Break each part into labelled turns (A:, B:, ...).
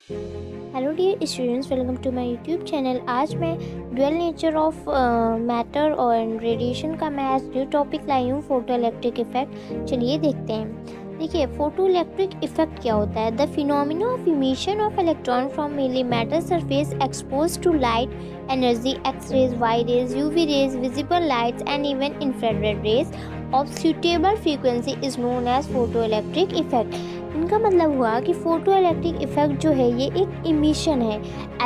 A: Hello dear students, welcome to my YouTube channel. आज मैं dual nature of matter और radiation का मैं आज न्यू टॉपिक लाई हूँ, फोटो इलेक्ट्रिक इफेक्ट। चलिए देखते हैं। देखिए, फोटो इलेक्ट्रिक इफेक्ट क्या होता है। The phenomena of emission of electron from mainly matter surface expose to light energy, X rays, Y rays, UV rays, visible lights and even infrared rays of suitable frequency is known as photo electric effect. इनका मतलब हुआ कि photo electric effect जो है ये एक emission है।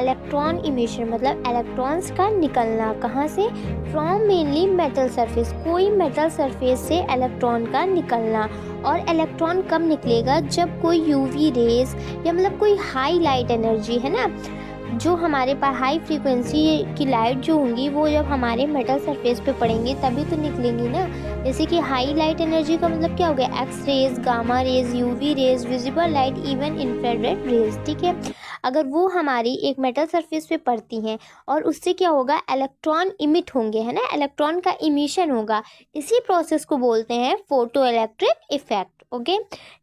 A: Electron emission मतलब इलेक्ट्रॉन्स का निकलना कहाँ से, फ्रॉम मेनली मेटल सरफेस, कोई मेटल सरफेस से इलेक्ट्रॉन का निकलना। और इलेक्ट्रॉन कब निकलेगा, जब कोई यूवी रेज या मतलब कोई हाई लाइट एनर्जी है ना, जो हमारे पास हाई फ्रीक्वेंसी की लाइट जो होंगी वो जब हमारे मेटल सरफेस पे पड़ेंगी तभी तो निकलेंगी ना। जैसे कि हाई लाइट एनर्जी का मतलब क्या हो गया, X rays, gamma rays, UV rays, visible light, even infrared rays. ठीक है, अगर वो हमारी एक मेटल सरफेस पे पड़ती हैं और उससे क्या होगा, इलेक्ट्रॉन इमिट होंगे, है ना, इलेक्ट्रॉन का इमिशन होगा। इसी प्रोसेस को बोलते हैं photo electric effect. Okay,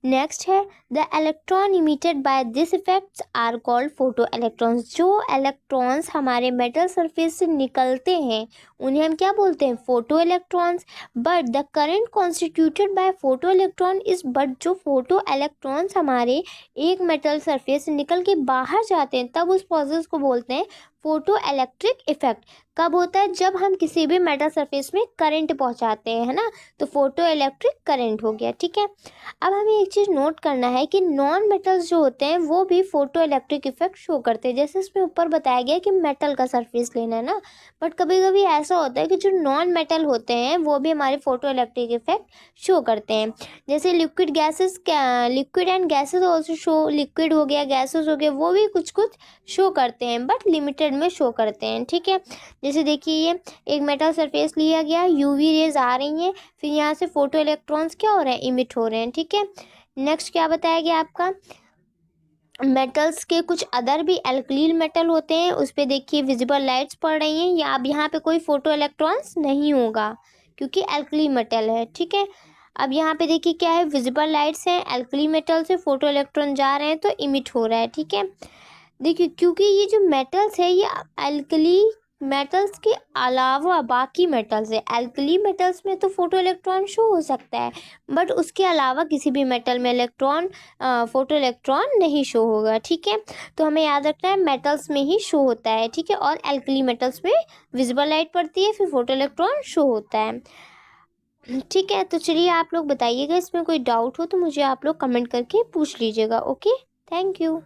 A: next है the electron emitted by this effects are called photo electrons. जो इलेक्ट्रॉन्स हमारे मेटल सरफेस से निकलते हैं उन्हें हम क्या बोलते हैं, photo electrons. But the current constituted by photo electron is, but जो फोटो इलेक्ट्रॉन्स हमारे एक मेटल सरफेस से निकल के बाहर जाते हैं तब उस प्रोसेस को बोलते हैं फोटो इलेक्ट्रिक इफेक्ट। कब होता है, जब हम किसी भी मेटल सरफेस में करंट पहुंचाते हैं, है ना, तो फोटो इलेक्ट्रिक करंट हो गया। ठीक है, अब हमें एक चीज़ नोट करना है कि नॉन मेटल्स जो होते हैं वो भी फोटो इलेक्ट्रिक इफेक्ट शो करते हैं। जैसे इसमें ऊपर बताया गया कि मेटल का सरफेस लेना है ना, बट कभी कभी ऐसा होता है कि जो नॉन मेटल होते हैं वो भी हमारे फोटो इलेक्ट्रिक इफेक्ट शो करते हैं। जैसे liquid gases, liquid and gases also show, liquid हो गया, गैसेस हो गया, वो भी कुछ कुछ शो करते हैं बट लिमिटेड में शो करते हैं। ठीक है, जैसे देखिए ये एक मेटल सरफेस लिया गया, यूवी रेज आ रही हैं, फिर यहाँ से फोटो इलेक्ट्रॉन्स क्या हो रहे हैं, इमिट हो रहे हैं। ठीक है, नेक्स्ट क्या बताया गया आपका, मेटल्स के कुछ अदर भी एल्कलील मेटल होते हैं, उस पर देखिए विजिबल लाइट्स पड़ रही हैं, या अब यहाँ पे कोई फोटो इलेक्ट्रॉन्स नहीं होगा क्योंकि एल्कली मेटल है। ठीक है, अब यहाँ पे देखिए क्या है, विजिबल लाइट्स हैं, एल्कली मेटल से फोटो इलेक्ट्रॉन जा रहे हैं तो इमिट हो रहा है। ठीक है, देखिए क्योंकि ये जो मेटल्स है ये एल्कली मेटल्स के अलावा बाकी मेटल्स है, एल्कली मेटल्स में तो फोटो इलेक्ट्रॉन शो हो सकता है बट उसके अलावा किसी भी मेटल में फोटो इलेक्ट्रॉन नहीं शो होगा। ठीक है, तो हमें याद रखना है मेटल्स में ही शो होता है। ठीक है, और एल्कली मेटल्स में विजिबल लाइट पड़ती है, फिर फोटो इलेक्ट्रॉन शो होता है। ठीक है, तो चलिए आप लोग बताइएगा, इसमें कोई डाउट हो तो मुझे आप लोग कमेंट करके पूछ लीजिएगा। Okay, thank you.